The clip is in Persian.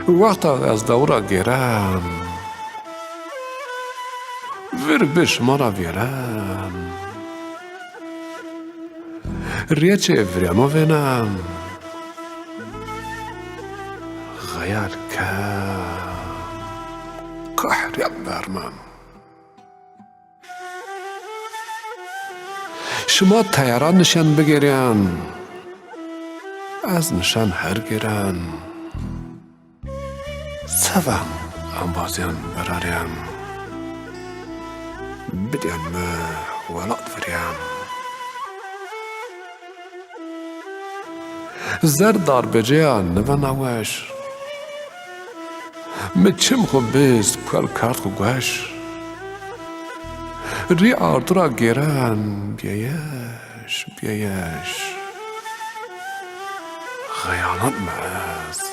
وقتا از دورا گیرم ور بش مرا ویرم ریچه وریمو وینم غیال کحریم برمم شما تیاران نشان بگیرین از نشان هر گیرن سوام انبازیان براریم بدین ولاد فریم زردار بجیان نوانوش مچم خو بیست کل کارت خو گوش ری آردرا گیرن بیایش خیانت ماز